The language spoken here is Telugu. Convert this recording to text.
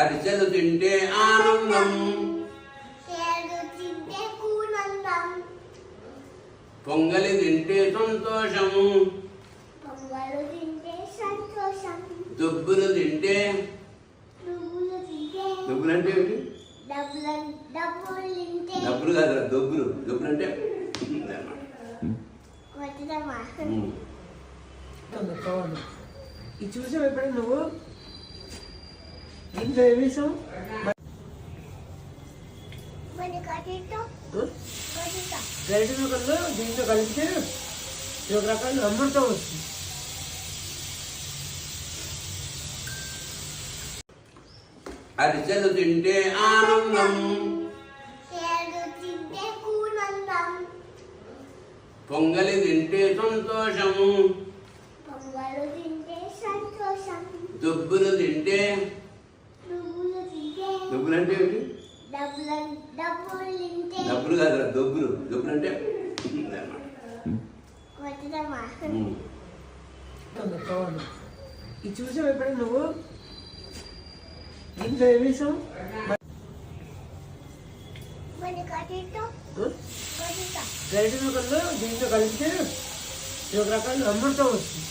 అరిసెలు తింటే ఆనందం, పొంగలి తింటే సంతోషం, దుబ్బులు తింటే దుబ్బులు అంటే ఏంటి? డబ్బులు కాదు, దొబ్బులు. దొబ్బులు అంటే ఇది చూసావు ఎప్పుడు నువ్వు? ఇంట్లో ఏం వేసావు? గరిటెలో కన్నా దీంట్లో కలిపితే ఒక రకాల అమృతం వస్తుంది. అరిసెలు తింటే ఆనందం, పొంగలి తింటే సంతోషం, దుబ్బులు తింటే దుబ్బులు అంటే ఏంటి? డబ్బులు కాదు, దొబ్బులు. దొబ్బులు అంటే ఇది చూసావు ఎప్పుడు నువ్వు? ఇంట్లో ఏం వేసావు? గరిటెలో కన్నా దీంట్లో కలిపితే ఒక రకాల అమృతం వస్తుంది.